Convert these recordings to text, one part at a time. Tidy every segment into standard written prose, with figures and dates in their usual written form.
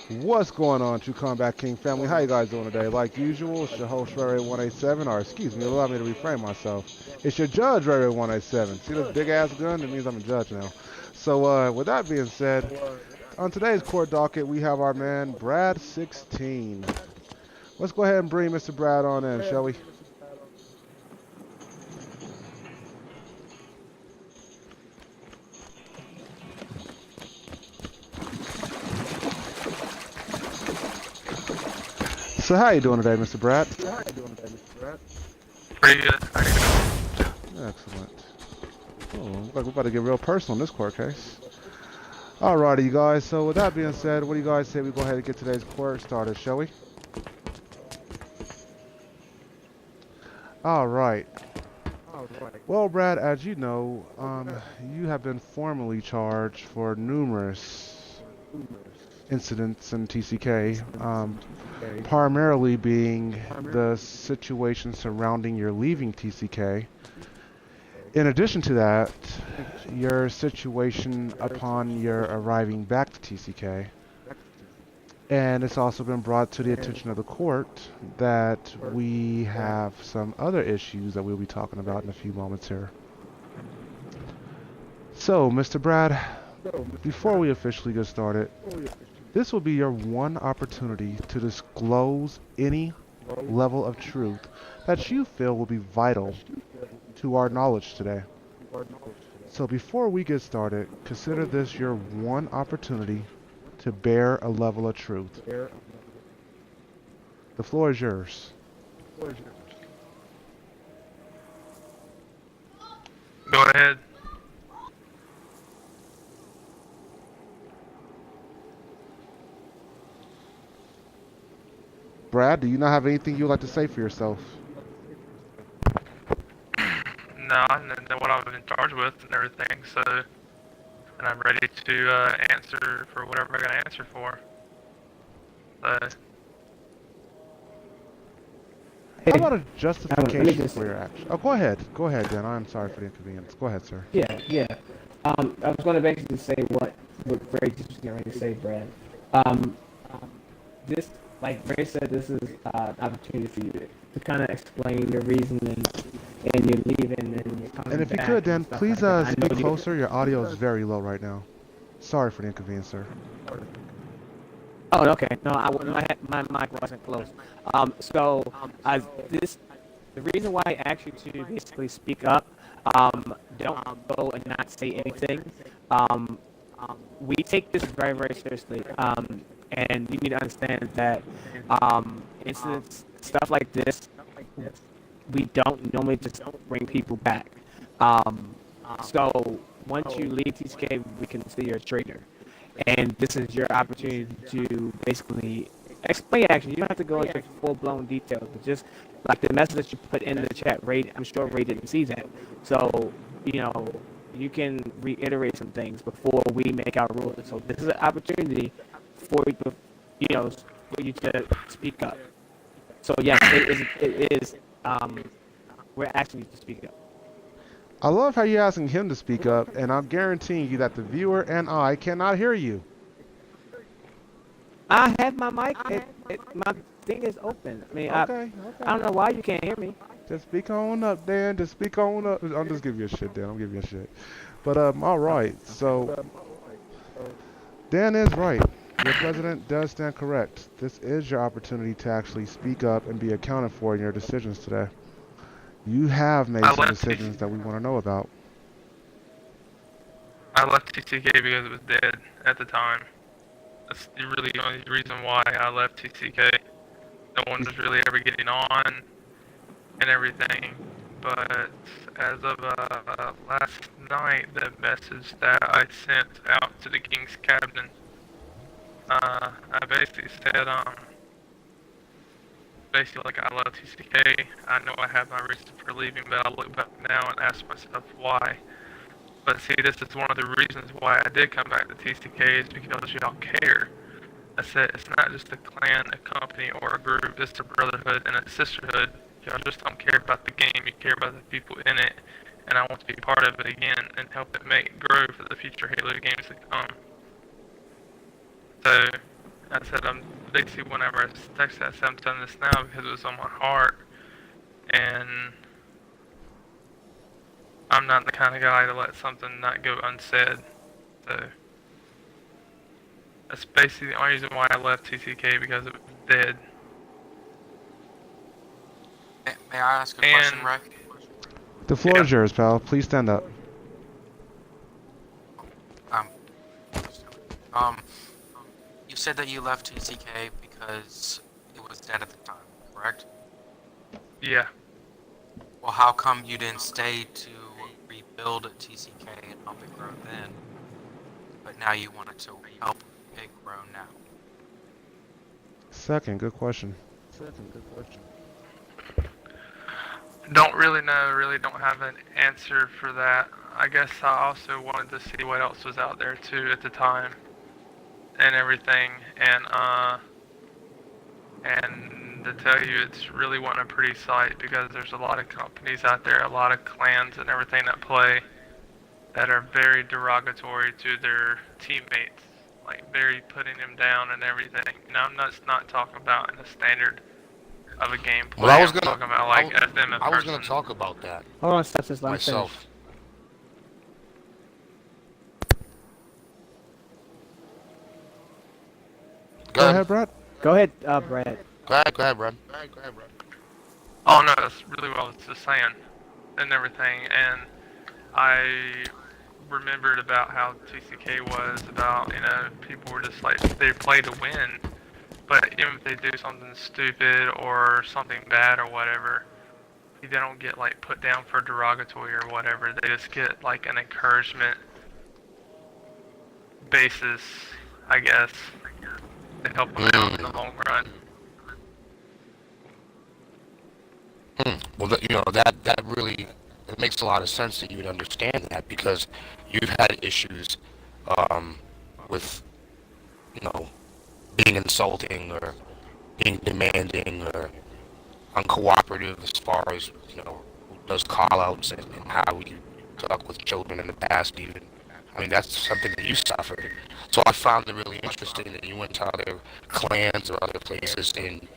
What's going on, True Combat King family? How you guys doing today? Like usual, it's your host, Ray187, or excuse me, allow me to reframe myself. It's your judge, Ray187. See this big ass gun? It means I'm a judge now. So, with that being said, on today's court docket, we have our man, Brad16. Let's go ahead and bring Mr. Brad on in, shall we? So, how you doing today, Mr. Brad? Pretty good. How you doing? Excellent. Oh, looks like we're about to get real personal in this court case. Alrighty, you guys. So with that being said, what do you guys say we go ahead and get today's court started, shall we? Alright. Well, Brad, as you know, you have been formally charged for numerous incidents in TCK, primarily being the situation surrounding your leaving TCK. In addition to that, your situation upon your arriving back to TCK. And it's also been brought to the attention of the court that we have some other issues that we'll be talking about in a few moments here. So, Mr. Brad, before we officially get started, this will be your one opportunity to disclose any level of truth that you feel will be vital to our knowledge today. So before we get started, consider this your one opportunity to bear a level of truth. The floor is yours. Go ahead. Brad, do you not have anything you'd like to say for yourself? No, I know what I've been charged with and everything, so, and I'm ready to answer for whatever I gotta answer for. So, How about a justification for your action? Oh, go ahead. Go ahead, Dan. I'm sorry for the inconvenience. Go ahead, sir. Yeah. I was going to basically say what Ray just was getting ready to say, Brad. Um, this, like Ray said, this is an opportunity for you to kind of explain your reasoning and your leaving and your coming And if you back could, Dan, and stuff please like that. I speak know closer. Your audio is very low right now. Sorry for the inconvenience, sir. Oh, okay. No, my mic wasn't close. So the reason why I asked you to basically speak up, don't go and not say anything. We take this very, very seriously. And you need to understand that incidents, stuff like this, we don't normally just bring people back. So once you leave TCK, we consider you a traitor. And this is your opportunity to basically explain your action. You don't have to go into full-blown details, but just like the message that you put in the chat, Ray, I'm sure Ray didn't see that. So, you can reiterate some things before we make our ruling. So this is an opportunity for for you to speak up. So yes, it is. We're asking you to speak up. I love how you're asking him to speak up, and I'm guaranteeing you that the viewer and I cannot hear you. I have my mic. My thing is open. I mean, Okay. I don't know why you can't hear me. Just speak on up, Dan. Just speak on up. I'm just giving you a shit, Dan. I'm giving you a shit. But all right. So Dan is right. Your president does stand correct. This is your opportunity to actually speak up and be accounted for in your decisions today. You have made some decisions that we want to know about. I left TCK because it was dead at the time. That's really the only reason why I left TCK. No one was really ever getting on and everything. But as of last night, the message that I sent out to the King's Captain, I basically said, basically like I love TCK. I know I have my reasons for leaving, but I look back now and ask myself why. But see, this is one of the reasons why I did come back to TCK is because y'all care. I said it's not just a clan, a company, or a group. It's a brotherhood and a sisterhood. Y'all just don't care about the game. You care about the people in it, and I want to be part of it again and help it grow for the future Halo games to come. So, I said, I'm basically whenever I texted, I said, I'm done this now because it was on my heart. And I'm not the kind of guy to let something not go unsaid. So that's basically the only reason why I left TCK, because it was dead. May I ask a question, Ray? The floor is yours, pal. Please stand up. Um, um, you said that you left TCK because it was dead at the time, correct? Yeah. Well, how come you didn't stay to rebuild TCK and help it grow then, but now you wanted to help it grow now? Second, good question. Don't really know, really don't have an answer for that. I guess I also wanted to see what else was out there too at the time and everything, and to tell you, it's really wasn't a pretty sight, because there's a lot of companies out there, a lot of clans and everything that play that are very derogatory to their teammates, like very putting them down and everything. And I'm not talking about in the standard of a gameplay. Well, I'm talking about like them in I was person. gonna talk about that Hold on, Sepsis, let me finish. myself. Go ahead, Brad. Go ahead, Brad. Go ahead, Brad. Oh no, that's really what I was just saying and everything. And I remembered about how TCK was about, people were just like, they play to win, but even if they do something stupid or something bad or whatever, they don't get like put down for derogatory or whatever. They just get like an encouragement basis, I guess, to help them out in the long run. Well, that really, it makes a lot of sense that you would understand that, because you've had issues with, being insulting or being demanding or uncooperative as far as, who does call-outs and how you talk with children in the past even. I mean, that's something that you suffered. So I found it really interesting that you went to other clans or other places, and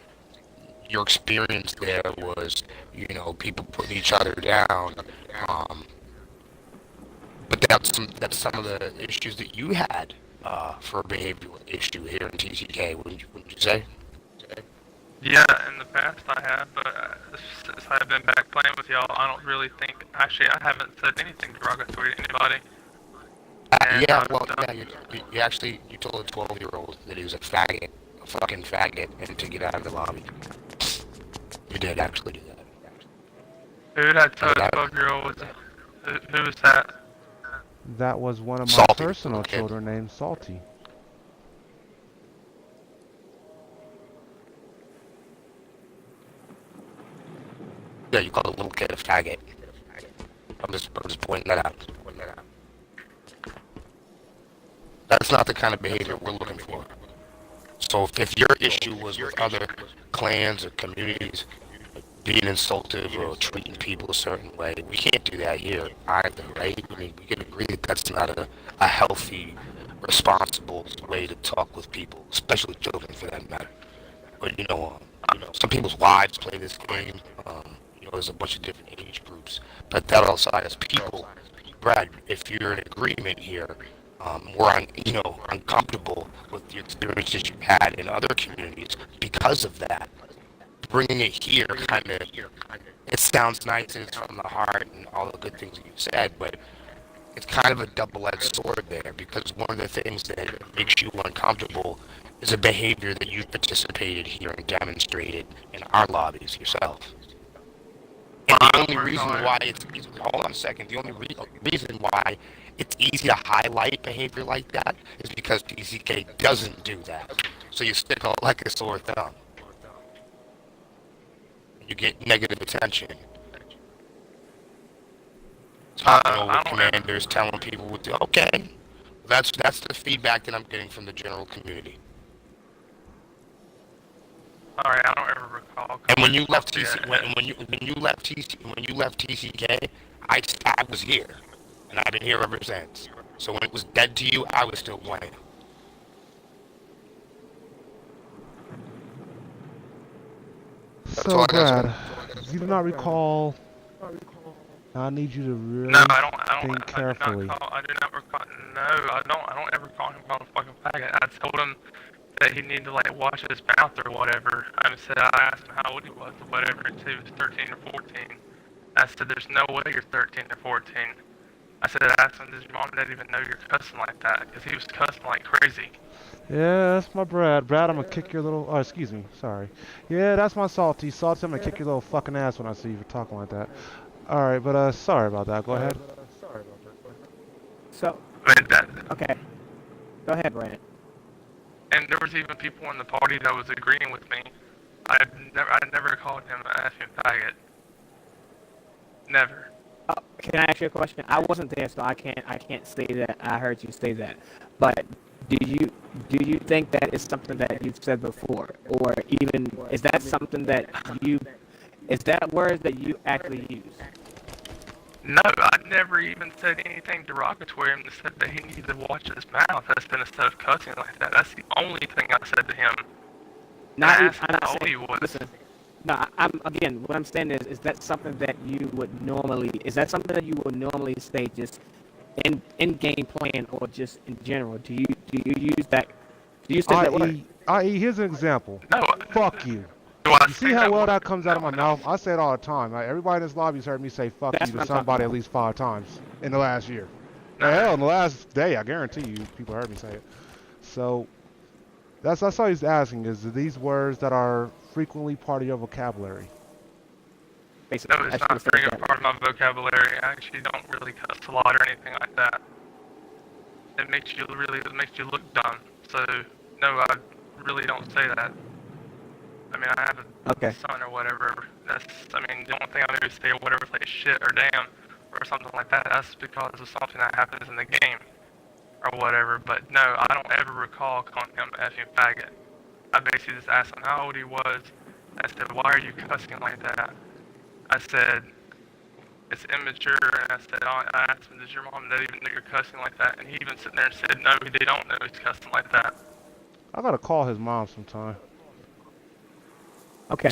your experience there was, people putting each other down. But that's some of the issues that you had for a behavioral issue here in TCK, wouldn't you say? Yeah, in the past I have, but since I've been back playing with y'all, I don't really think, actually I haven't said anything derogatory to anybody. You told a 12-year-old that he was a faggot, a fucking faggot, and to get out of the lobby. You did actually do that. Who did I tell a 12-year-old? Who was that? That was one of my Salty, personal okay. children named Salty. Yeah, you called a little kid a faggot. I'm just pointing that out. That's not the kind of behavior we're looking for. So if your issue was with other clans or communities being insultive or treating people a certain way, we can't do that here either, right? I mean, we can agree that that's not a healthy, responsible way to talk with people, especially children for that matter. But some people's wives play this game. There's a bunch of different age groups. But that all aside, as people, Brad, if you're in agreement here, we're uncomfortable with the experiences you've had in other communities because of that. Bringing it here, it sounds nice and it's from the heart and all the good things that you said, but it's kind of a double-edged sword there, because one of the things that makes you uncomfortable is a behavior that you've participated here and demonstrated in our lobbies yourself. And the only reason why hold on a second, the only reason why it's easy to highlight behavior like that is because TCK doesn't do that. So you stick out like a sore thumb. You get negative attention. Talking over commanders, telling people what to do. Okay, that's the feedback that I'm getting from the general community. All right, I don't ever recall. And when you left when you left TCK, I was here, and I've been here ever since. So when it was dead to you, I was still playing. That's So, all I got, Brad, sir. you do not recall. I need you to No, really think carefully. I do not recall. No, I don't ever call him motherfucking faggot. I told him that he needed to like wash his mouth or whatever. I said I asked him how old he was or whatever, and he was 13 or 14. I said there's no way you're 13 or 14. I said I asked him, does your mom and dad even know you're cussing like that? Because he was cussing like crazy. Yeah, that's my Brad. Brad, I'm gonna kick your little. Oh, excuse me. Sorry. Yeah, that's my Salty. Salty, I'm gonna kick your little fucking ass when I see you for talking like that. All right, but sorry about that. Go ahead. So, I mean, that, okay. Go ahead, Brandon. and there was even people in the party that was agreeing with me. I never called him an effing faggot. Never. Can I ask you a question? I wasn't there, so I can't say that I heard you say that. But do you think that is something that you've said before, or even is that something that is that words that you actually use? No, I never even said anything derogatory. I said that he needed to watch his mouth. That's been instead of cussing like that. That's the only thing I said to him. I'm not how old he saying. was. Listen, no, I'm again. What I'm saying is that something that you would normally? Is that something that you would normally say just in game plan or just in general? Do you use that? Do you say that word? I.e., here's an example. No. Fuck you. Do I You say see how well word? that comes out of my No. mouth? I say it all the time. Like, everybody in this lobby's heard me say "fuck That's you" what to I'm talking somebody at about. least 5 times in the last year. No. Hell, in the last day, I guarantee you, people heard me say it. So that's all he's asking is these words that are frequently part of your vocabulary. Basically, No, I it's should not have said it a that way. part of my vocabulary. I actually don't really cuss a lot or anything like that. It makes you look dumb. So no, I really don't say that. I mean, I have a Okay. son or whatever. I mean, the only thing I do say or whatever is like shit or damn or something like that. That's because of something that happens in the game or whatever. But no, I don't ever recall calling him a effing faggot. I basically just asked him how old he was. I said, why are you cussing like that? I said, it's immature, and I said, I asked him, does your mom and dad even know you're cussing like that? And he even sitting there and said, no, they don't know he's cussing like that. I gotta call his mom sometime. Okay.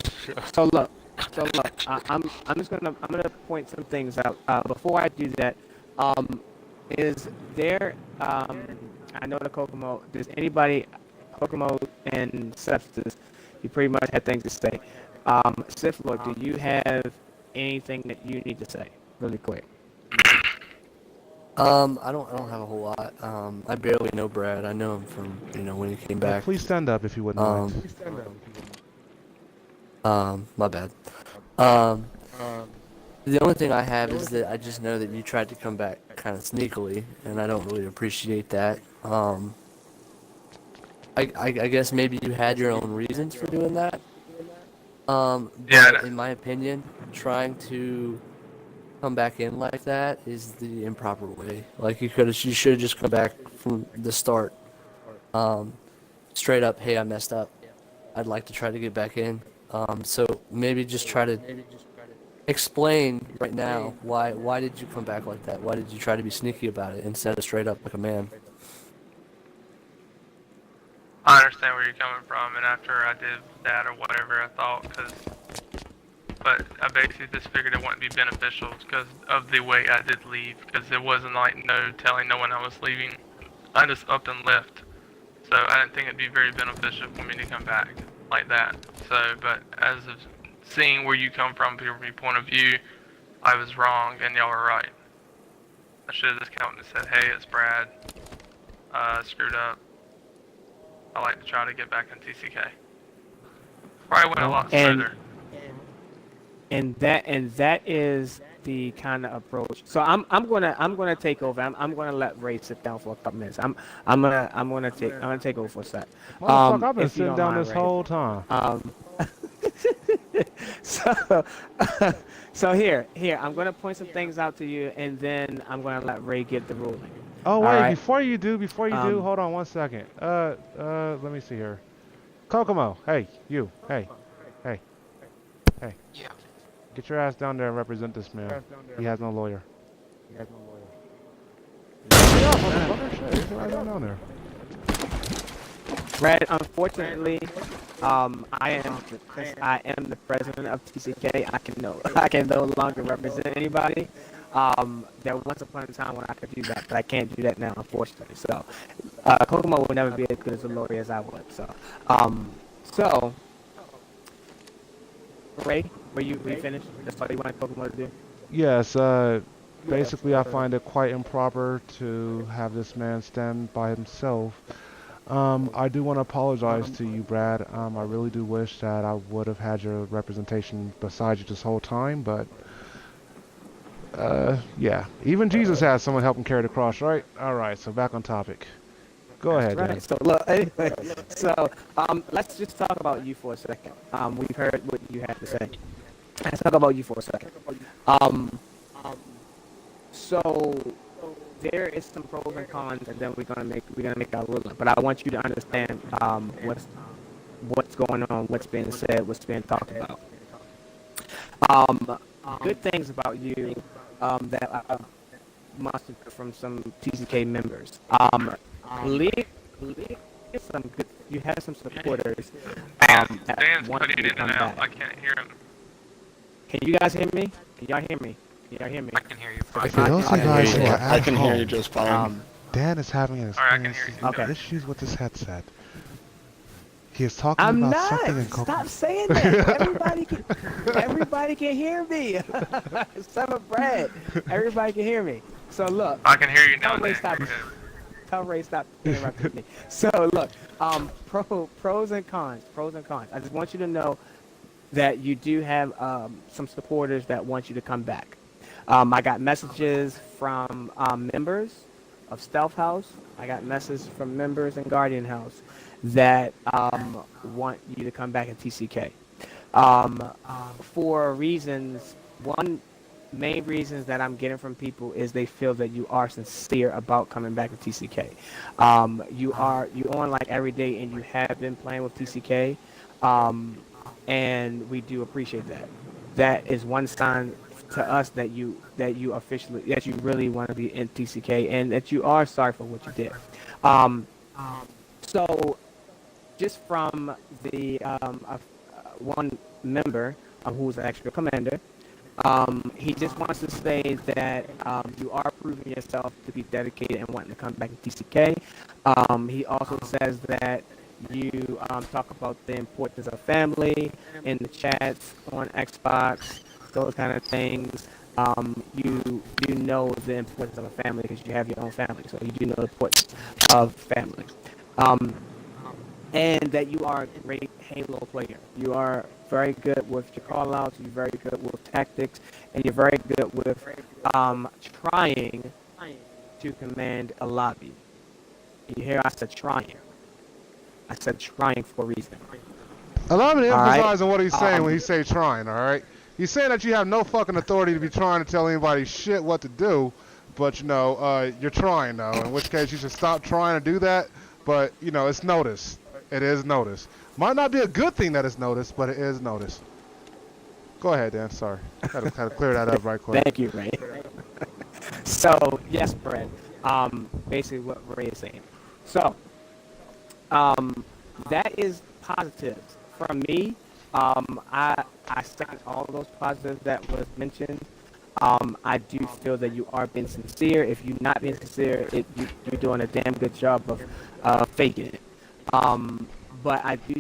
So look. I'm gonna point some things out. Before I do that, is there I know the Kokomo. Does anybody Kokomo and Substance? You pretty much had things to say. Sith Lord, do you have anything that you need to say, really quick? I don't have a whole lot. I barely know Brad. I know him from, when he came Yeah, back. please stand up if you wouldn't mind. My bad. The only thing I have is that I just know that you tried to come back kind of sneakily, and I don't really appreciate that. I guess maybe you had your own reasons for doing that. But in my opinion, trying to come back in like that is the improper way. Like you should have just come back from the start. Straight up, hey, I messed up. I'd like to try to get back in. So maybe just try to explain right now why did you come back like that? Why did you try to be sneaky about it instead of straight up like a man? I understand where you're coming from, and after I did that or whatever, I thought, but I basically just figured it wouldn't be beneficial because of the way I did leave, because it wasn't like telling no one I was leaving. I just up and left, so I didn't think it'd be very beneficial for me to come back like that. So, but as of seeing where you come from your point of view, I was wrong and y'all were right. I should have just come and said, hey, it's Brad. Screwed up. I like to try to get back in TCK. Probably went a lot smoother. And that is the kind of approach. So I'm gonna take over. I'm gonna let Ray sit down for a couple minutes. I'm gonna take over for a sec. Motherfucker, I've been if you sitting don't down mind, this Ray. whole time. So here, I'm gonna point some things out to you, and then I'm gonna let Ray get the ruling. Oh wait, All right. before you do, hold on one second. Let me see here. Kokomo, hey, you, hey. Yeah. Get your ass down there and represent this man. He has no lawyer. Yeah, motherfucker, shit, get your ass down there. Brad, unfortunately, since I am the president of TCK, I can no longer represent anybody. There was upon a time when I could do that, but I can't do that now, unfortunately. So, Kokomo will never be as good as a lawyer as I would. So, Ray, were you finished? That's all you wanted Kokomo to do? Yes, basically I find it quite improper to have this man stand by himself. I do want to apologize to you, Brad. I really do wish that I would have had your representation beside you this whole time, but yeah. Even Jesus had someone help him carry the cross, right? Alright, so back on topic. Go ahead, Dan. Right. So look, anyway, let's just talk about you for a second. We've heard what you had to say. Let's talk about you for a second. So there is some pros and cons, and then we're gonna make our ruling. But I want you to understand what's going on, what's being said, what's being talked about. Good things about you that I've mustered from some TCK members. Some good. You have some supporters. Dan's want putting you in to and come out. back. I can't hear him. Can you guys hear me? Can y'all hear me? Can y'all hear me? I can hear you fine. For those of you guys who are at I can hear you home, just fine. Dan is having an Alright, I can experience hear you. Okay. issues with his headset. He is talking I'm about not. something in Cocoa. Stop saying that. Everybody can hear me. Son of Brad. Everybody can hear me. So look. I can hear you now. Tell Ray Dan. stop. Go ahead. Tell Ray stop interrupting me. So look. Pros and cons. Pros and cons. I just want you to know that you do have some supporters that want you to come back. I got messages from members of Stealth House. I got messages from members in Guardian House that want you to come back in TCK for reasons. One main reasons that I'm getting from people is they feel that you are sincere about coming back to TCK. You on like every day, and you have been playing with TCK, and we do appreciate that. That is one sign to us that you really want to be in TCK, and that you are sorry for what you did. So just from the one member who's an extra commander, he just wants to say that you are proving yourself to be dedicated and wanting to come back to TCK. He also says that you talk about the importance of family in the chats on Xbox, those kind of things. You know the importance of a family because you have your own family, so you do know the importance of family. And that you are a great Halo player. You are very good with your call-outs, you're very good with tactics, and you're very good with trying to command a lobby. You hear I said trying. I said trying for a reason. Allow me to All right. emphasize on what he's saying when he say trying, alright? He's saying that you have no fucking authority to be trying to tell anybody shit what to do, but you know, you're trying though, in which case you should stop trying to do that, but you know, it's noticed. It is noticed. Might not be a good thing that it's noticed, but it is noticed. Go ahead, Dan. Sorry. Had to clear that up right quick. Thank you, Ray. So, yes, Brad. Basically what Ray is saying. So, that is positives. From me, I second all of those positives that was mentioned. I do feel that you are being sincere. If you're not being sincere, you're doing a damn good job of faking it. But I do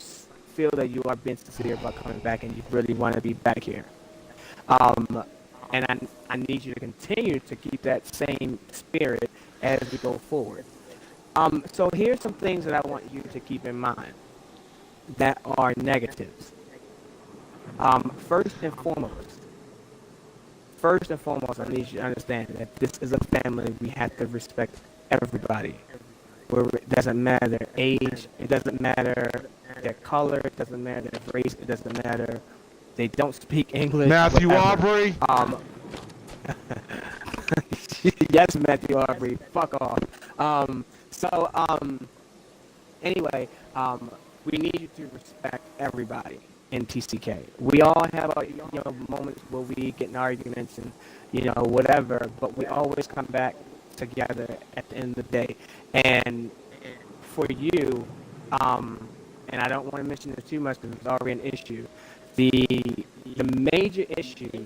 feel that you are being sincere about coming back, and you really want to be back here. And I need you to continue to keep that same spirit as we go forward. So here's some things that I want you to keep in mind that are negatives. First and foremost, I need you to understand that this is a family. We have to respect everybody. It doesn't matter their age, it doesn't matter their color, it doesn't matter their race, it doesn't matter. They don't speak English. Matthew whatever. Aubrey. Yes, Matthew Aubrey. Fuck off. Anyway, we need you to respect everybody in TCK. We all have our moments where we get in arguments and whatever, but we always come back together at the end of the day. And for you, and I don't want to mention this too much because it's already an issue. The major issue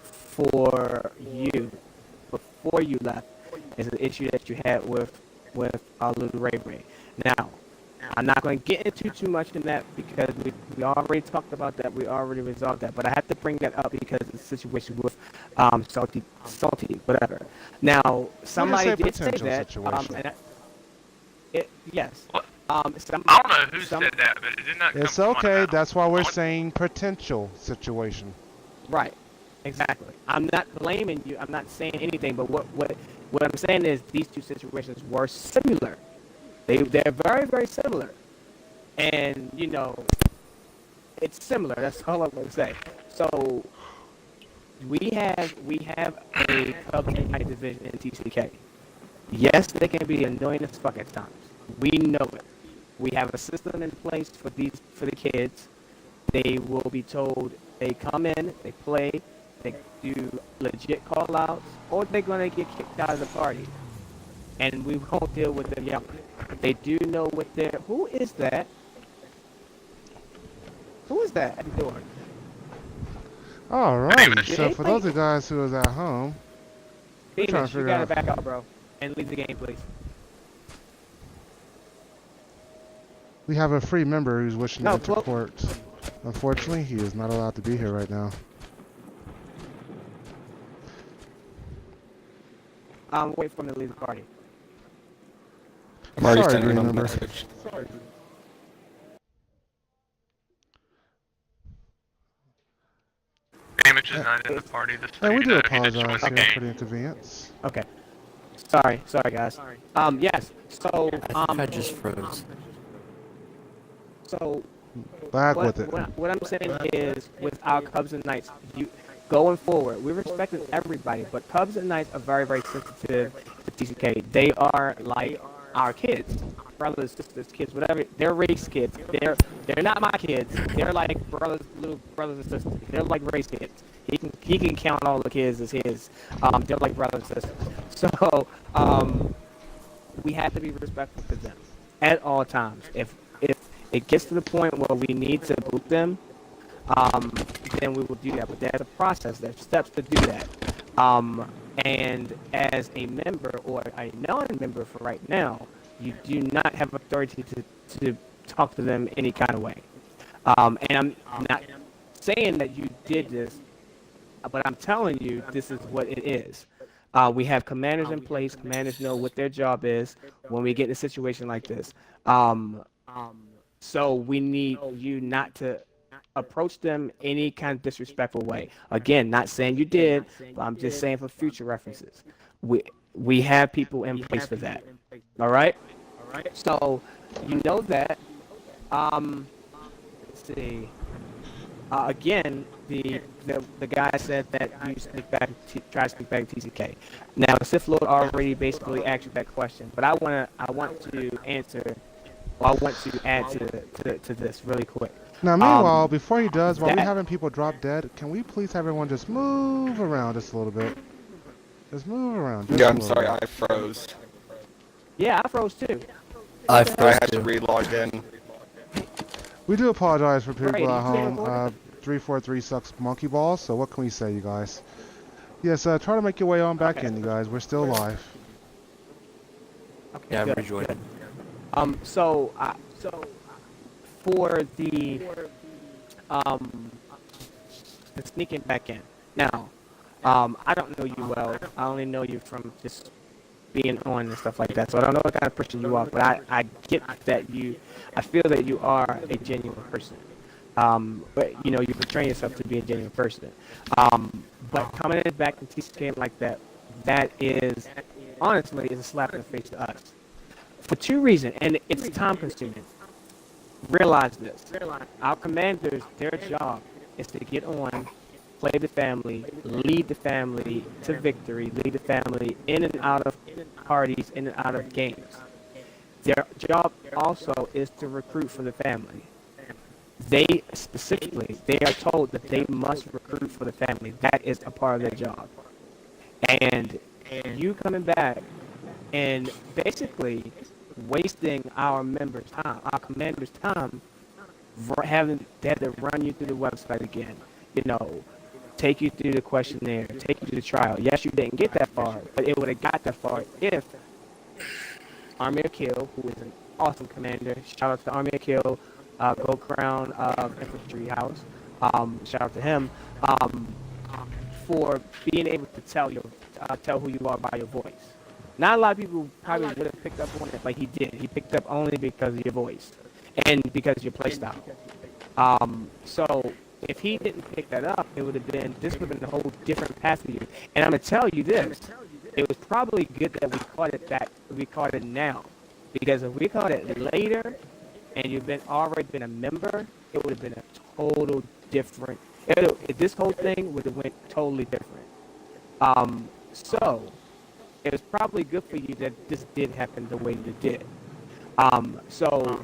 for you before you left is an issue that you had with little Ray Ray. Now, I'm not going to get into too much in that because we already talked about that. We already resolved that. But I have to bring that up because of the situation with salty, whatever. Now, somebody did say that. Yes. What? I don't know who said that, but it did not come It's from my okay. mouth. That's why we're saying potential situation. Right. Exactly. I'm not blaming you. I'm not saying anything. But what I'm saying is these two situations were similar. They're very, very similar. And, you know, it's similar. That's all I'm going to say. So we have a Cubs United division in TCK. Yes, they can be annoying as fuck at times. We know it. We have a system in place for the kids. They will be told they come in, they play, they do legit call outs, or they're gonna get kicked out of the party. And we won't deal with them yelling. They do know what they're who is that? Who is that at the door? Alright, so for those of you guys who was at home, Phoenix, you gotta back up, bro. And leave the game, please. we have a free member who's wishing to enter court. Unfortunately, he is not allowed to be here right now. Wait for him to leave the party. I'm already Sorry, sending green him a member. message. Damage is not in the party. Just so Hey, we you do know, he did join apologize the here game. for the inconvenience. Okay. Sorry guys. Yes. So I think I just froze. So Back with it. what I'm saying is, with our Cubs and Knights, going forward, we're respecting everybody, but Cubs and Knights are very, very sensitive to TCK. They are like our kids, brothers, sisters, kids, whatever. They're Ray's kids. They're not my kids. They're like little brothers and sisters. They're like Ray's kids. He can count all the kids as his. They're like brothers and sisters. So we have to be respectful to them at all times. If it gets to the point where we need to boot them, then we will do that. But there's a process, there's steps to do that. And as a member or a non-member for right now, you do not have authority to talk to them any kind of way. And I'm not saying that you did this, but I'm telling you this is what it is. We have commanders in place. Commanders know what their job is when we get in a situation like this. So we need you not to approach them any kind of disrespectful way. Again, not saying you did, but I'm just saying for future references. We have people in place for that. All right? So you know that. Let's see. Again, the guy said that you try to speak back to TCK. Now, Sith Lord already basically asked you that question, but I want to answer. I want to add to this really quick. Now, meanwhile, before he does, while we're having people drop dead, can we please have everyone just move around just a little bit? Just move around. Yeah, I'm sorry, I froze. Yeah, I froze too. I had to re-log in. We do apologize for people at home. 343 sucks monkey balls, so what can we say, you guys? Yes, try to make your way on back in, you guys. We're still live. Okay, Yeah, I'm good, rejoining. good. So for the sneaking back in. Now, I don't know you well. I only know you from just being on and stuff like that. So I don't know what kind of person you are, but I get that I feel that you are a genuine person. But you know, you portray yourself to be a genuine person. But coming in back to TCK like that, that is honestly is a slap in the face to us. For two reasons, and it's time consuming. Realize this. Our commanders, their job is to get on, play the family, lead the family to victory, lead the family in and out of parties, in and out of games. Their job also is to recruit for the family. They are told that they must recruit for the family. That is a part of their job. And you coming back and basically wasting our members' time, our commanders' time, they had to run you through the website again. You know, take you through the questionnaire, take you to the trial. Yes, you didn't get that far, but it would have got that far if Army of Kill, who is an awesome commander, shout out to Army of Kill, Gold Crown Infantry House, shout out to him, for being able to tell who you are by your voice. Not a lot of people probably would have picked up on it, but he did. He picked up only because of your voice and because of your playstyle. So if he didn't pick that up, this would have been a whole different path for you. And I'm gonna tell you this: it was probably good that we caught it now, because if we caught it later and you've already been a member, it would have been a total different. This whole thing would have went totally different. So it was probably good for you that this did happen the way it did. So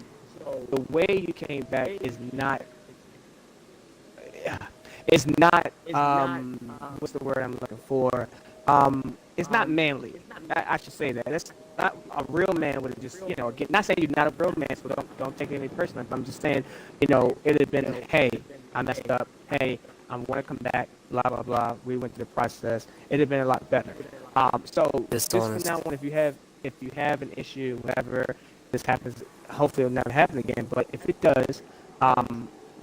the way you came back is not. It's not. What's the word I'm looking for? It's not manly. I should say that. It's not a real man would have just, not saying you're not a real man, so don't take it any personal. I'm just saying, it'd have been, hey, I messed up. Hey, I'm going to come back. Blah blah blah. We went through the process. It'd have been a lot better. So just from now on, if you have an issue, whatever, this happens. Hopefully, it'll never happen again. But if it does,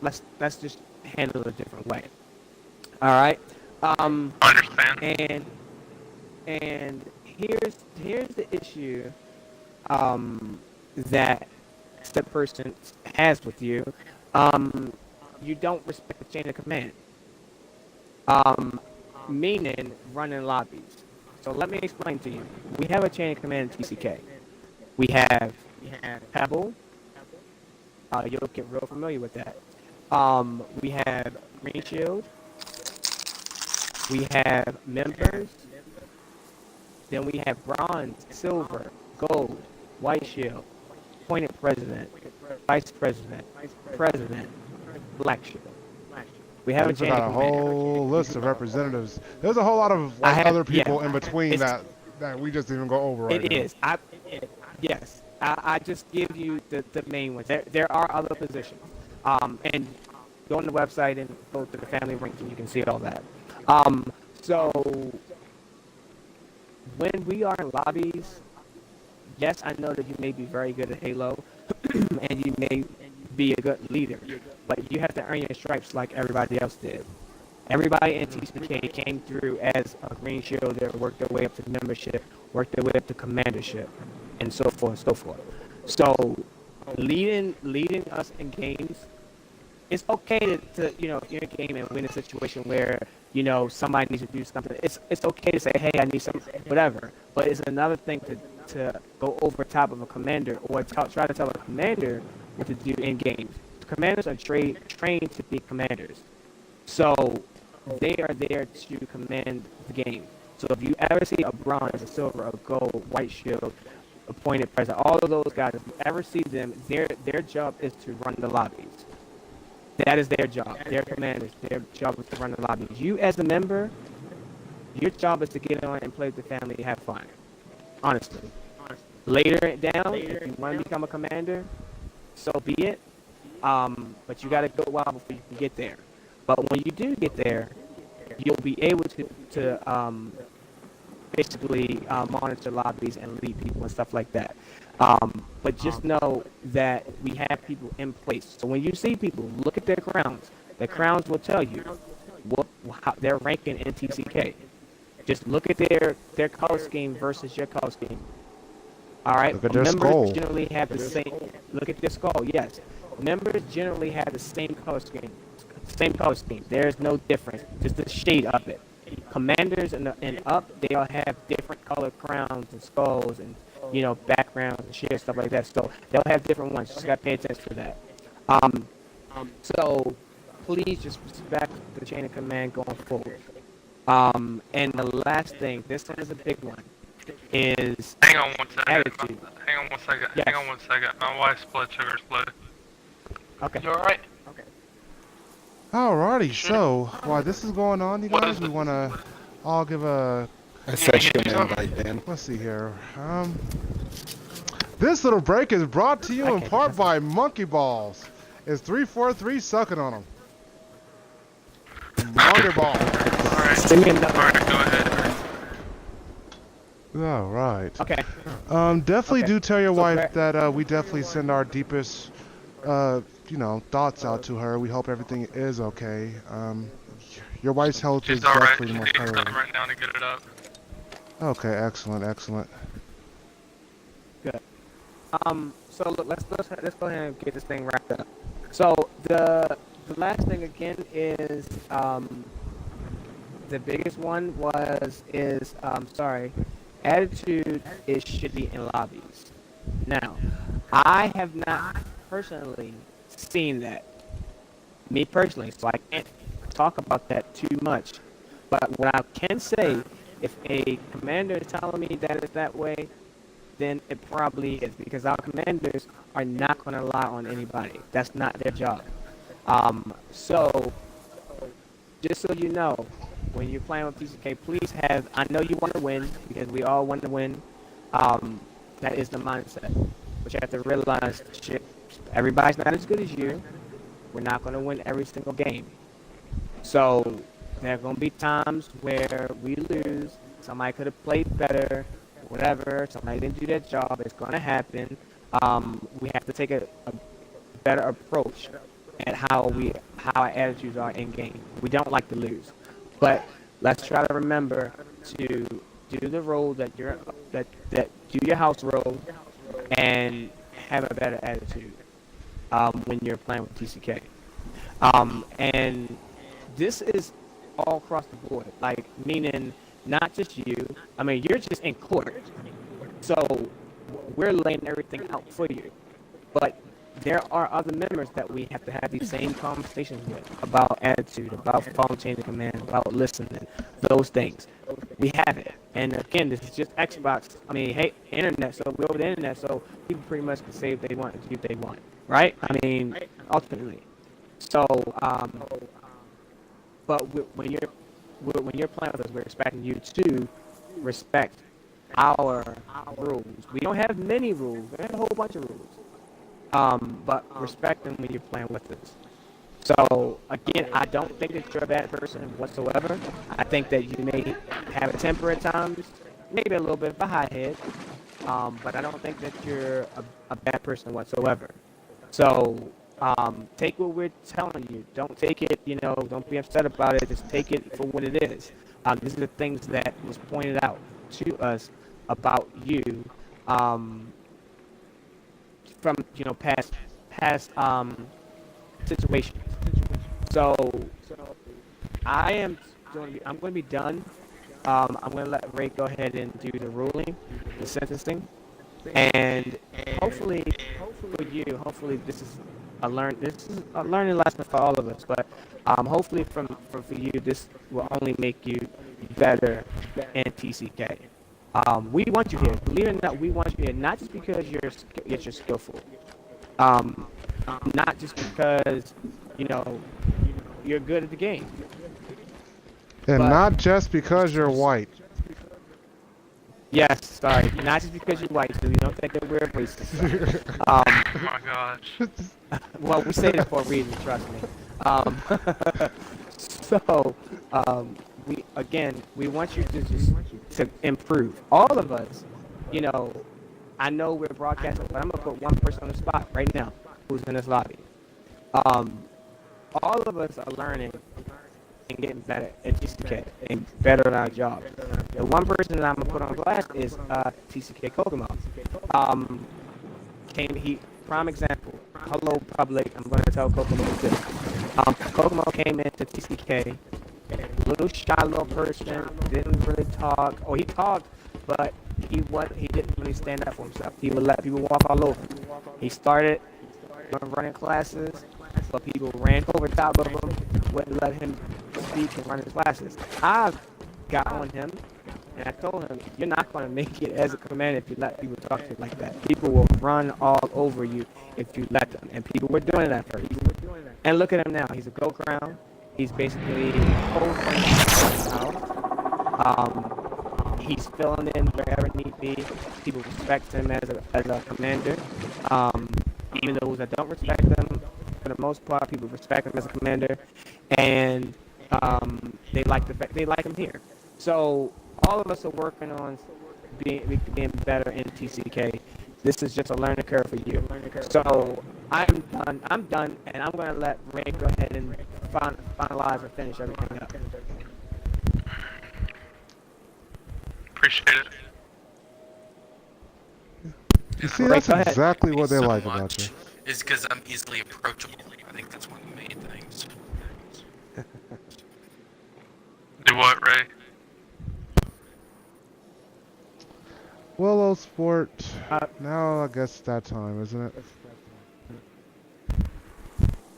let's just handle it a different way. All right. Understand. And here's the issue that the person has with you. You don't respect the chain of command. Meaning running lobbies. So let me explain to you. We have a chain of command in TCK. We have Pebble. You'll get real familiar with that. We have Green Shield. We have members. Then we have bronze, silver, gold, white shield, appointed president, vice president, president, black shield. We have got a whole list of representatives. There's a whole lot of other people in between that we just didn't even go over right now. It is. Yes. I just give you the main ones. There are other positions. And go on the website and go to the family ranking. You can see all that. So when we are in lobbies, yes, I know that you may be very good at Halo, and you may be a good leader, but you have to earn your stripes like everybody else did. Everybody in TCK came through as a green shield. They worked their way up to membership, worked their way up to commandership, and so forth and so forth. So leading us in games, it's okay to if you're in a game and we're in a situation where somebody needs to do something. It's okay to say, hey, I need some whatever. But it's another thing to go over top of a commander or try to tell a commander what to do in games. Commanders are trained to be commanders, so they are there to command the game. So if you ever see a bronze, a silver, a gold, white shield, appointed president, all of those guys, if you ever see them, their job is to run the lobbies. That is their job. Their commanders, their job is to run the lobbies. You as a member, your job is to get on and play with the family and have fun. Honestly. Later down, if you want to become a commander, so be it. But you got to go a while before you can get there. But when you do get there, you'll be able to basically monitor lobbies and lead people and stuff like that. But just know that we have people in place. So when you see people, look at their crowns. The crowns will tell you how they're ranking in TCK. Just look at their color scheme versus your color scheme. All right. Look at their skull. Generally have the same. Look at their skull. Yes, members generally have the same color scheme. Same color scheme. There's no difference. Just the shade of it. Commanders and up, they all have different colored crowns and skulls and backgrounds and shields, stuff like that. So they'll have different ones. Just gotta pay attention to that. So please just respect the chain of command going forward. And the last thing, this one is a big one, is Hang on one second. attitude. Hang on one second. Yes. Hang on one second. My wife's blood sugar's low. Okay. You alright? Okay. Alrighty, so while this is going on, you guys, we want to all give a. I sent you an invite, Dan. Let's see here. This little break is brought to you in Okay, part that's- by Monkey Balls. It's 343 sucking on them. Monger Ball. Alright. Send me another. Alright, go ahead. All right. Okay. Definitely Okay. do tell your So wife Brad- that we definitely send our deepest, thoughts out to her. We hope everything is okay. Your wife's health is She's alright. definitely She the most needs priority. something right now to get it up. Okay, excellent, excellent. Good. So look, let's go ahead and get this thing wrapped up. So the last thing again is the biggest one is attitude is shitty in lobbies. Now, I have not personally seen that. Me personally, so I can't talk about that too much. But what I can say, if a commander is telling me that it's that way, then it probably is, because our commanders are not going to rely on anybody. That's not their job. So, just so you know, when you're playing with TCK, please have, I know you want to win, because we all want to win. That is the mindset. But you have to realize, shit, everybody's not as good as you. We're not going to win every single game. So, there are going to be times where we lose. Somebody could have played better, whatever. Somebody didn't do their job. It's going to happen. We have to take a better approach at how our attitudes are in game. We don't like to lose, but let's try to remember to do the role that do your house role and have a better attitude when you're playing with TCK. And this is all across the board, like meaning not just you. I mean, you're just in court, so we're laying everything out for you. But there are other members that we have to have these same conversations with about attitude, about phone chain of command, about listening, those things. We have it. And again, this is just Xbox. I mean, hey, internet, so we're over the internet, so people pretty much can say if they want and do what they want, right? I mean, ultimately. So, but when you're playing with us, we're expecting you to respect our rules. We don't have many rules. We have a whole bunch of rules. But respect them when you're playing with us. So, again, I don't think that you're a bad person whatsoever. I think that you may have a temper at times, maybe a little bit of a high head, but I don't think that you're a bad person whatsoever. So, take what we're telling you. Don't take it, don't be upset about it. Just take it for what it is. These are the things that was pointed out to us about you from, past situations. So I'm going to be done. I'm going to let Ray go ahead and do the ruling, the sentencing, and hopefully for you, this is a learning lesson for all of us. But hopefully for you, this will only make you better in TCK. We want you here. Believe it or not, we want you here, not just because you're skillful, not just because you're good at the game, And but not just because you're white. yes, sorry, not just because you're white, so you don't think that we're racist. Oh my gosh. Well, we say that for a reason, trust me. So, we want you to improve. All of us, I know we're broadcasting, but I'm gonna put one person on the spot right now who's in this lobby. All of us are learning and getting better at TCK and better at our job. The one person that I'm gonna put on blast is TCK Kokomo. Prime example. Hello, public. I'm gonna tell Kokomo this. Kokomo came into TCK, little shy little person, didn't really talk. Oh, he talked, but he didn't really stand up for himself. He would let people walk all over. He started running classes, but people ran over top of him, wouldn't let him speak and run his classes. I got on him, and I told him, you're not going to make it as a commander if you let people talk to you like that. People will run all over you if you let them, and people were doing it at first. And look at him now. He's a gold crown. He's basically he's filling in wherever need be. People respect him as a commander. Even those that don't respect him, for the most part, people respect him as a commander, and they like him here. So all of us are working on being better in TCK. This is just a learning curve for you. So I'm done, and I'm going to let Ray go ahead and finalize or finish everything up. Appreciate it. You see, that's exactly what they so like much about you. is because I'm easily approachable. I think that's one of the main things. Do what, Ray? Well, old sport, now I guess it's that time, isn't it?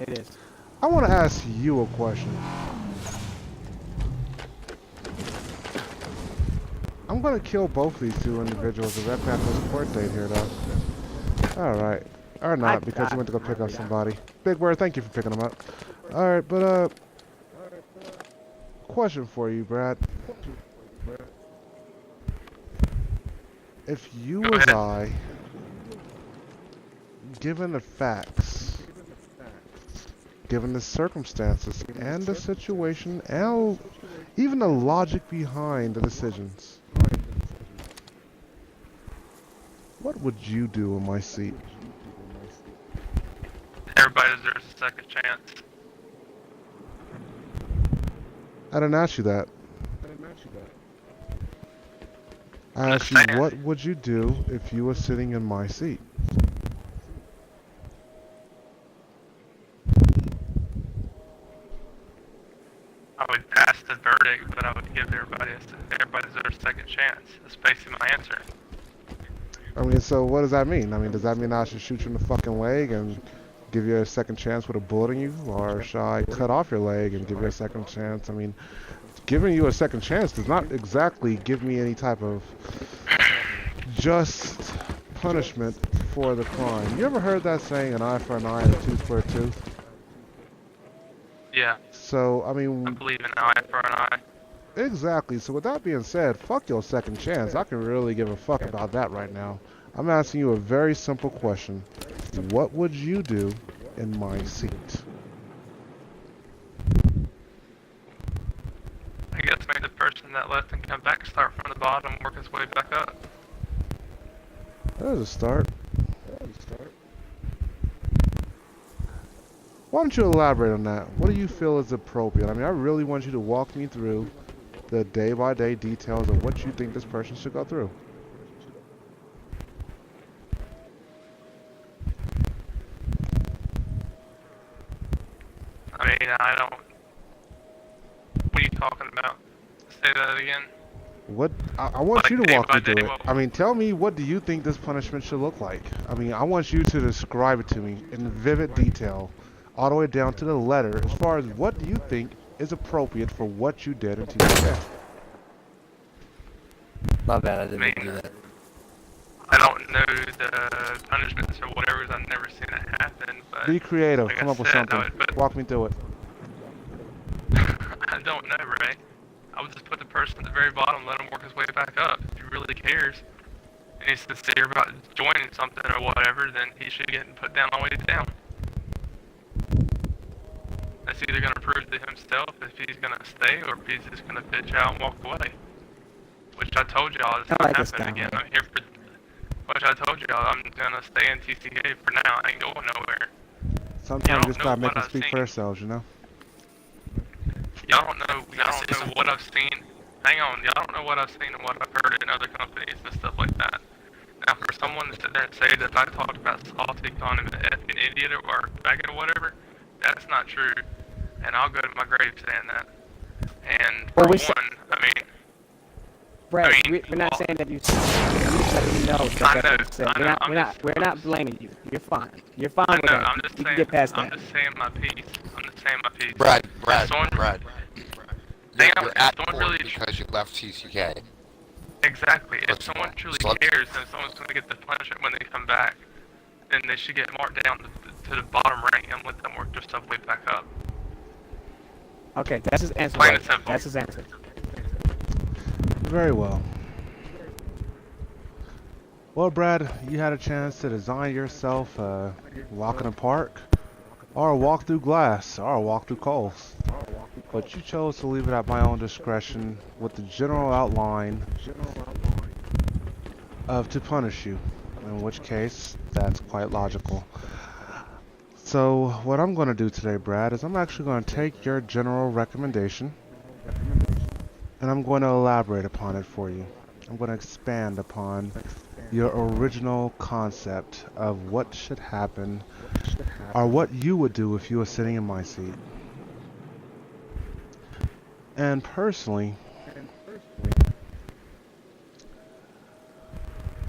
It is. I want to ask you a question. I'm going to kill both these two individuals if that this court date here, though. Alright. Or not, because you went to go pick up somebody. Big Bird, thank you for picking them up. Alright, but, question for you, Brad. If you was I, given the facts, given the circumstances, and the situation, and even the logic behind the decisions, what would you do in my seat? Everybody deserves a second chance. I didn't ask you that. I asked you, what would you do if you were sitting in my seat? I would pass the verdict, but I would give everybody deserves a second chance. That's basically my answer. I mean, so what does that mean? I mean, does that mean I should shoot you in the fucking leg and give you a second chance with a bullet in you? Or should I cut off your leg and give you a second chance? I mean, giving you a second chance does not exactly give me any type of just punishment for the crime. You ever heard that saying, an eye for an eye and a tooth for a tooth? Yeah. So, I mean... I believe in an eye for an eye. Exactly. So with that being said, fuck your second chance. I can really give a fuck about that right now. I'm asking you a very simple question. What would you do in my seat? I guess maybe the person that left and come back start from the bottom and work his way back up. There's a start. Why don't you elaborate on that? What do you feel is appropriate? I mean, I really want you to walk me through the day-by-day details of what you think this person should go through. I mean, I don't... What are you talking about? Say that again. What? I want Like you to walk me day-by-day, through it. I mean, tell me, what do you think this punishment should look like? I mean, I want you to describe it to me in vivid detail, all the way down to the letter, as far as what do you think is appropriate for what you did in TCK. My bad, I didn't do that. I don't know the punishments or whatever, I've never seen it happen, but... Be creative, like come I up with said, something. Walk me through it. I don't know, Ray. I would just put the person at the very bottom, let him work his way back up. If he really cares, and he's sincere about joining something or whatever, then he should get put down all the way down. That's either going to prove to himself if he's going to stay or if he's just going to bitch out and walk away. Which I told y'all is not happening again. I'm here for... Which I told y'all, I'm going to stay in TCK for now. I ain't going nowhere. Sometimes you just gotta make them speak for themselves, you know? Y'all don't know what I've seen. Hang on, y'all don't know what I've seen and what I've heard in other companies and stuff like that. Now, for someone to sit there and say that I talked about Salty calling him an effing idiot or faggot or whatever, that's not true. And I'll go to my grave saying that. And for one, I mean... Brad, we're not saying that you know that we're not blaming you. You're fine. You're fine with that. I'm just you saying, can get past that. I'm just saying my piece. Brad. You're at court really because you left TCK. Exactly. If someone truly cares, then someone's going to get the punishment when they come back. Then they should get marked down to the bottom rank and let them work their stuff way back up. Okay, that's his answer. Plain and simple. That's his answer. Very well. Well, Brad, you had a chance to design yourself a walk in the park, or a walk through glass, or a walk through coals. But you chose to leave it at my own discretion with the general outline of to punish you, in which case, that's quite logical. So, what I'm going to do today, Brad, is I'm actually going to take your general recommendation, and I'm going to elaborate upon it for you. I'm going to expand upon your original concept of what should happen, or what you would do if you were sitting in my seat. And personally,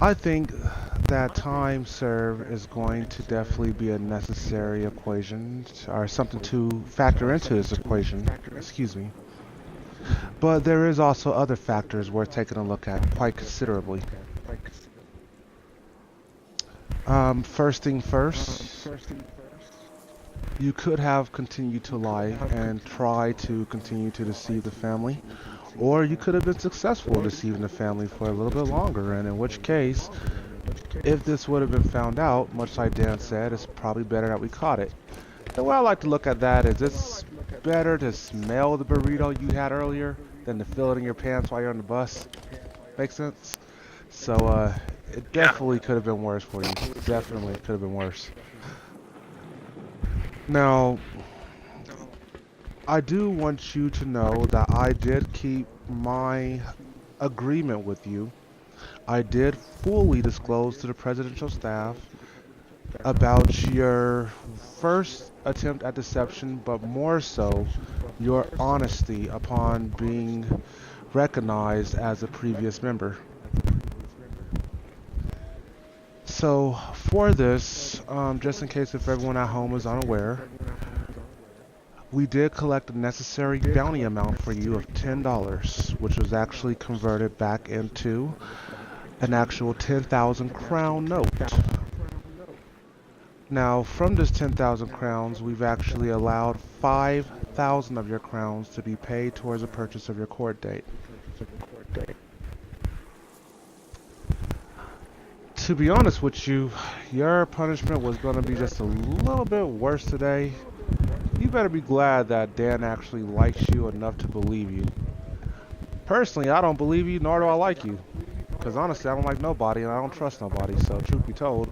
I think that time served is going to definitely be a necessary equation, or something to factor into this equation, excuse me. But there is also other factors worth taking a look at quite considerably. First thing first, you could have continued to lie and try to continue to deceive the family, or you could have been successful in deceiving the family for a little bit longer, and in which case, if this would have been found out, much like Dan said, it's probably better that we caught it. The way I like to look at that is it's better to smell the burrito you had earlier than to feel it in your pants while you're on the bus. Make sense? So, it definitely could have been worse for you. Definitely could have been worse. Now, I do want you to know that I did keep my agreement with you. I did fully disclose to the presidential staff about your first attempt at deception, but more so your honesty upon being recognized as a previous member. So for this, just in case if everyone at home is unaware, we did collect the necessary bounty amount for you of $10, which was actually converted back into an actual 10,000 crown note. Now, from this 10,000 crowns, we've actually allowed 5,000 of your crowns to be paid towards the purchase of your court date. To be honest with you, your punishment was going to be just a little bit worse today. You better be glad that Dan actually likes you enough to believe you. Personally, I don't believe you, nor do I like you. Because honestly, I don't like nobody, and I don't trust nobody. So, truth be told,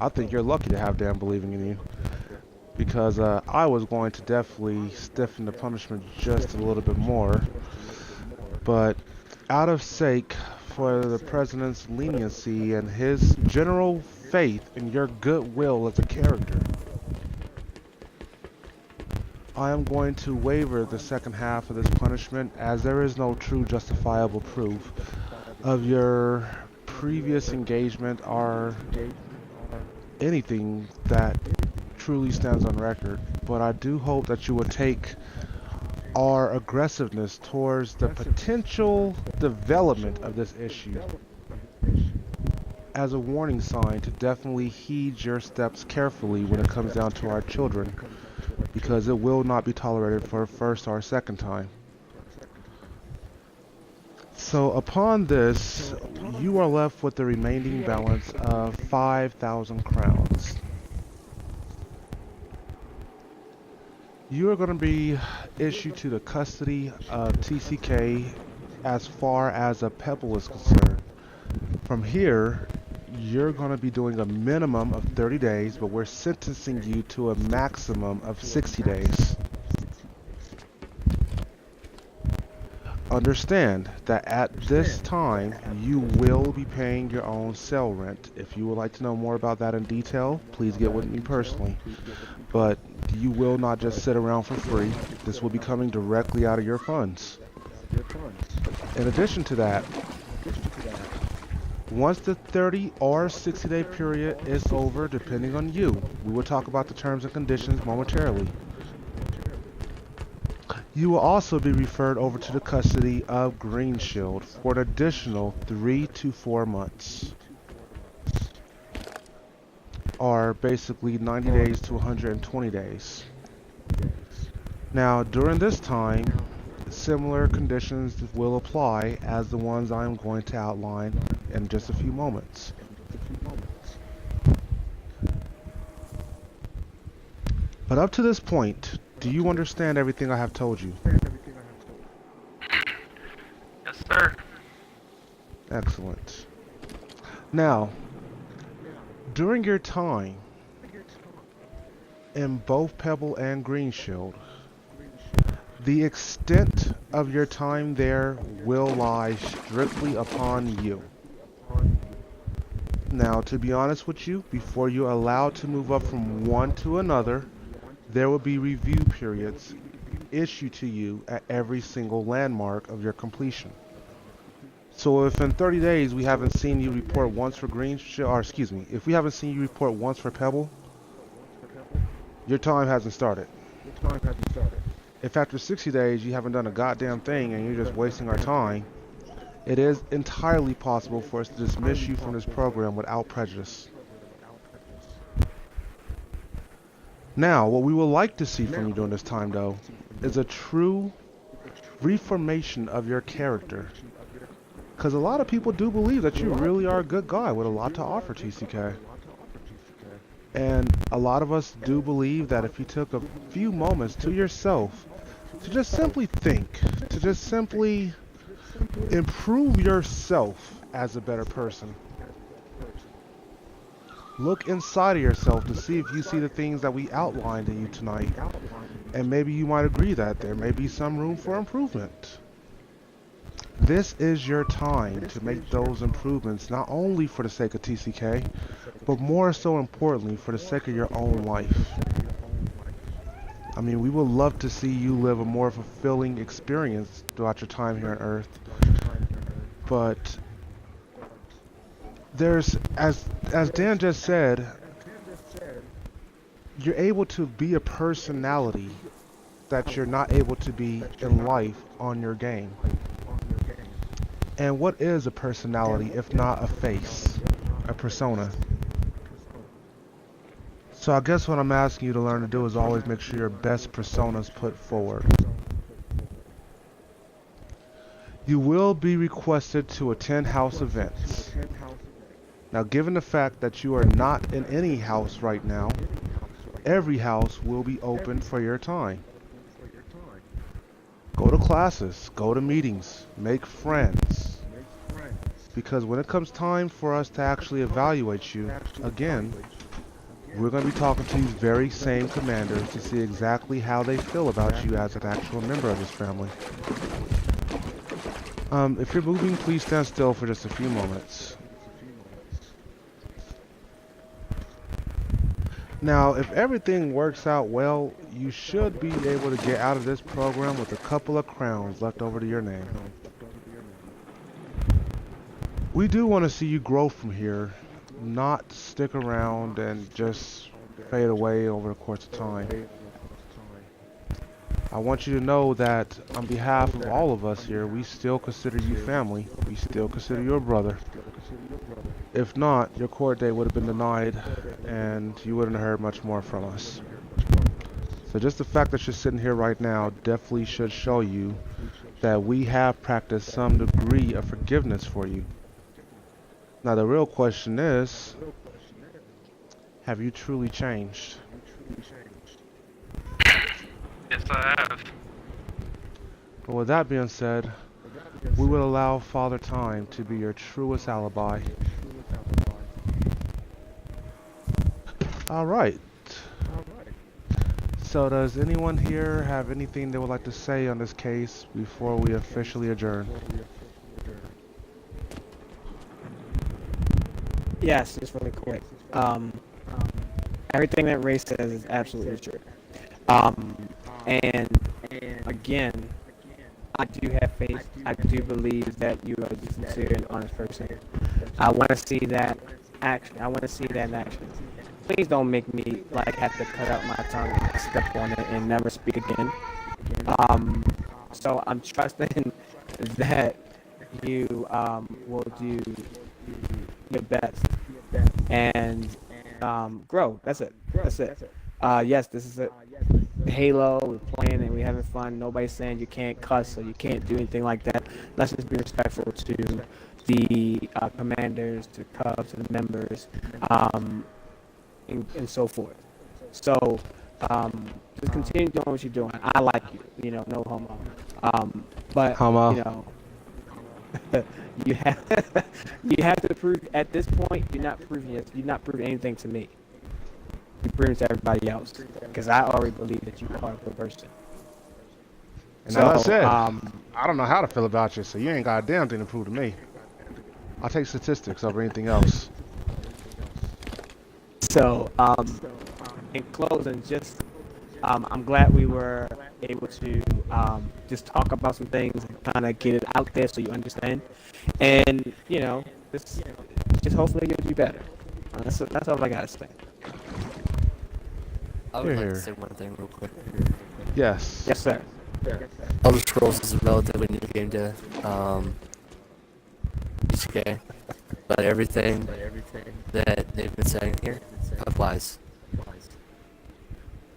I think you're lucky to have Dan believing in you. Because I was going to definitely stiffen the punishment just a little bit more. But out of sake for the president's leniency and his general faith in your goodwill as a character, I am going to waiver the second half of this punishment, as there is no true justifiable proof of your previous engagement or anything that truly stands on record. But I do hope that you will take our aggressiveness towards the potential development of this issue as a warning sign to definitely heed your steps carefully when it comes down to our children, because it will not be tolerated for a first or a second time. So upon this, you are left with the remaining balance of 5,000 crowns. You are going to be issued to the custody of TCK as far as a pebble is concerned. From here, you're going to be doing a minimum of 30 days, but we're sentencing you to a maximum of 60 days. Understand that at this time, you will be paying your own cell rent. If you would like to know more about that in detail, please get with me personally. But you will not just sit around for free. This will be coming directly out of your funds. In addition to that, once the 30 or 60-day period is over, depending on you, we will talk about the terms and conditions momentarily. You will also be referred over to the custody of Green Shield for an additional 3 to 4 months. Or basically 90 days to 120 days. Now, during this time, similar conditions will apply as the ones I'm going to outline in just a few moments. But up to this point, do you understand everything I have told you? Yes, sir. Excellent. Now, during your time in both Pebble and Green Shield, the extent of your time there will lie strictly upon you. Now, to be honest with you, before you're allowed to move up from one to another, there will be review periods issued to you at every single landmark of your completion. So if in 30 days we haven't seen you report once for Green Shield, or excuse me, if we haven't seen you report once for Pebble, your time hasn't started. If after 60 days you haven't done a goddamn thing and you're just wasting our time, it is entirely possible for us to dismiss you from this program without prejudice. Now, what we would like to see from you during this time, though, is a true reformation of your character. Because a lot of people do believe that you really are a good guy with a lot to offer, TCK. And a lot of us do believe that if you took a few moments to yourself to just simply think, to just simply improve yourself as a better person. Look inside of yourself to see if you see the things that we outlined in you tonight. And maybe you might agree that there may be some room for improvement. This is your time to make those improvements, not only for the sake of TCK, but more so importantly for the sake of your own life. I mean, we would love to see you live a more fulfilling experience throughout your time here on Earth. But there's, as Dan just said, you're able to be a personality that you're not able to be in life on your game. And what is a personality if not a face, a persona? So I guess what I'm asking you to learn to do is always make sure your best persona is put forward. You will be requested to attend house events. Now, given the fact that you are not in any house right now, every house will be open for your time. Go to classes, go to meetings, make friends. Because when it comes time for us to actually evaluate you, again, we're going to be talking to these very same commanders to see exactly how they feel about you as an actual member of this family. If you're moving, please stand still for just a few moments. Now, if everything works out well, you should be able to get out of this program with a couple of crowns left over to your name. We do want to see you grow from here, not stick around and just fade away over the course of time. I want you to know that on behalf of all of us here, we still consider you family. We still consider you a brother. If not, your court date would have been denied and you wouldn't have heard much more from us. So just the fact that you're sitting here right now definitely should show you that we have practiced some degree of forgiveness for you. Now the real question is, have you truly changed? Yes, I have. But with that being said, we will allow Father Time to be your truest alibi. Alright. So does anyone here have anything they would like to say on this case before we officially adjourn? Yes, just really quick. Everything that Ray says is absolutely true. And again, I do have faith. I do believe that you are a sincere and honest person. I want to see that action. I want to see that in action. Please don't make me like have to cut out my tongue and step on it and never speak again. So I'm trusting that you will do your best and grow. That's it. Yes, this is it. Halo, we're playing and we're having fun. Nobody's saying you can't cuss or you can't do anything like that. Let's just be respectful to the commanders, to Cubs, to the members, and so forth. So just continue doing what you're doing. I like you, no homo. But Homo. you have you have to prove at this point you're not proving anything to me. You're proving to everybody else because I already believe that you are a good person. And as I said, I don't know how to feel about you, so you ain't got a damn thing to prove to me. I'll take statistics over anything else. So, in closing, just I'm glad we were able to just talk about some things and kind of get it out there so you understand. And just hopefully you'll do better. That's all I gotta say. I would like to say one thing real quick. Yes. Yes, sir. Elder Scrolls is a relatively new game to TCK, but everything that they've been saying here applies.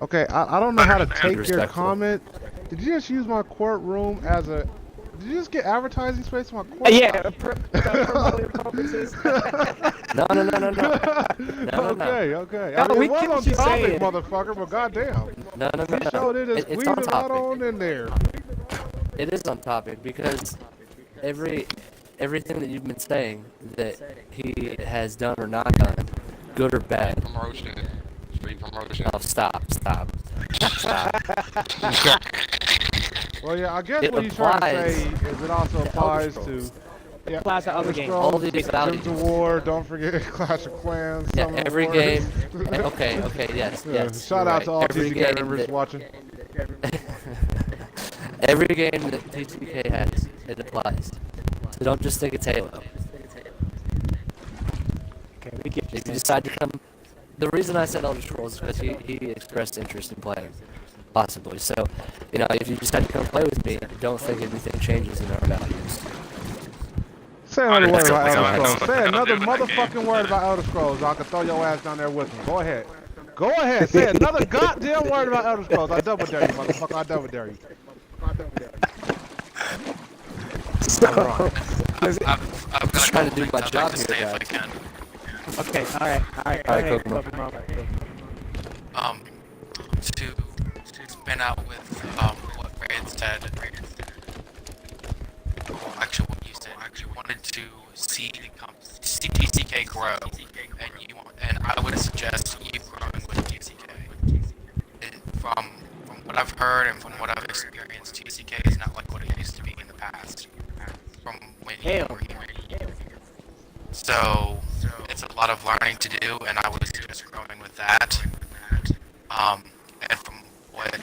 Okay, I don't know how to take your Respectful. comment. Did you just use my courtroom as a... Did you just get advertising space in my court? Yeah, promoting purposes. No. Okay. No, I mean, we it was get on what you're topic, saying. motherfucker, but goddamn. No. He showed it and It's squeezed on it right topic. on in there. It is on topic because everything that you've been saying that he has done or not done, good or bad. Promotion. Street promotion. Oh, stop. Well, yeah, I guess It what he's trying to applies say is it also to applies Elder to... Scrolls. Yeah, Applies to other games. All these Crimson values. War, don't forget Clash of Clans. Yeah, Summoner every Wars. game. Okay, yes. Shout you're out right. to all Every TCK game members that- watching. Every game that TCK has, it applies. So don't just think it's Halo. Okay, we get you. If you decide to come, the reason I said Elder Scrolls is because he expressed interest in playing, possibly. So, if you decide to come play with me, don't think anything changes in our values. Say another word about Honestly, Elder I Scrolls. don't Say know another what to do with that motherfucking game. word about Elder Scrolls. I can throw your ass down there with me. Go ahead. Go ahead. Say another goddamn word about Elder Scrolls. I double dare you, motherfucker. I double dare you. I'm just trying to do my job here, stay if I guys. can. Okay, all right. All right, Go Kokomo. ahead, Kokomo. To spin out with what Brad said. Well, actually, what you said. You wanted to see TCK grow, and I would suggest you growing with TCK. And from what I've heard and from what I've experienced, TCK is not like what it used to be in the past. From when you were here. So it's a lot of learning to do, and I would suggest growing with that. And from what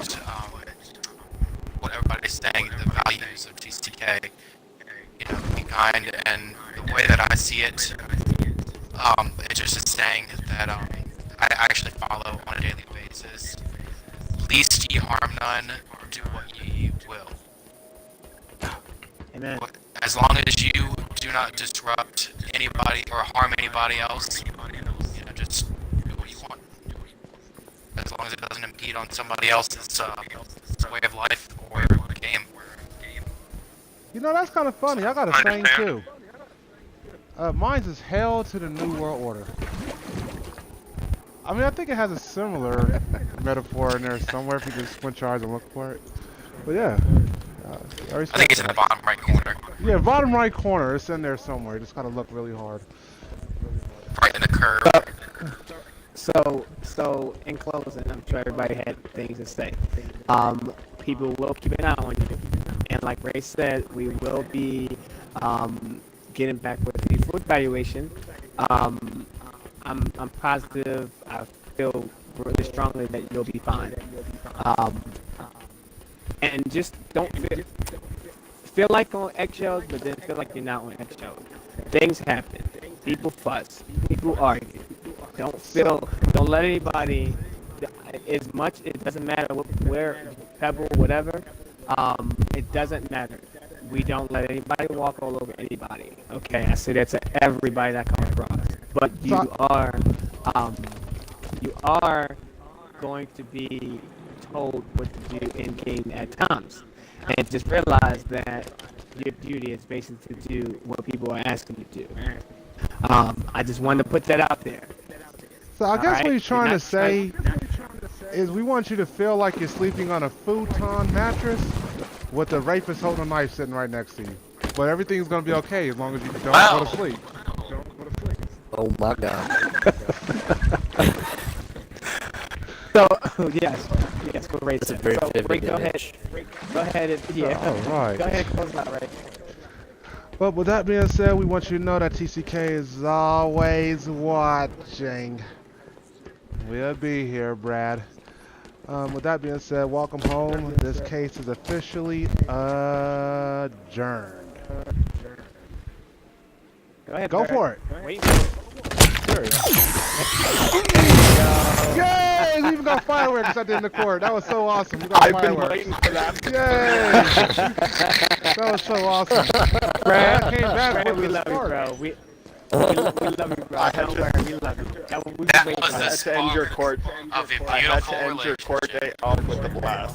everybody's saying, the values of TCK, be kind, and the way that I see it, it's just a saying that I actually follow on a daily basis. Least ye harm none, do what ye will. Amen. As long as you do not disrupt anybody or harm anybody else, just do what you want. As long as it doesn't impede on somebody else's way of life or game. That's kind of funny. I got a saying too. Mine's is Hail to the New World Order. I mean, I think it has a similar metaphor in there somewhere if you can squint your eyes and look for it. But yeah. I think it's in the bottom right corner. Yeah, bottom right corner. It's in there somewhere. You just gotta look really hard. Right in the curve. So in closing, I'm sure everybody had things to say. People will keep an eye on you, and like Ray said, we will be getting back with the full evaluation. I'm positive. I feel really strongly that you'll be fine. And just don't feel like on eggshells, but then feel like you're not on eggshells. Things happen. People fuss. People argue. Don't let anybody, as much, it doesn't matter where, pebble, whatever, it doesn't matter. We don't let anybody walk all over anybody. Okay, I say that to everybody that comes across. But you are going to be told what to do in game at times. And just realize that your duty is basically to do what people are asking you to do. I just wanted to put that out there. So I guess right. what he's trying to say is we want you to feel like you're sleeping on a futon mattress with the rapist holding a knife sitting right next to you. But everything's going to be okay as long as you don't go to sleep. Oh my God. So yes, go Ray. That's a very So, vivid Ray, go image. ahead. Go ahead and All right. Go ahead and close it out, Ray. But with that being said, we want you to know that TCK is always watching. We'll be here, Brad. With that being said, welcome home. This case is officially adjourned. Go ahead. Go Brad. for it. Wait. Sure. Yay! We even got fireworks at the end of court. That was so awesome. We got I've been fireworks. waiting for that. Yay! That was so awesome. Brad came back Brad, with we the love you, spark. bro. We love you, bro. Don't worry, we love you. That was I the had to end your spark court. of a I had to beautiful end your court relationship. day off with a blast.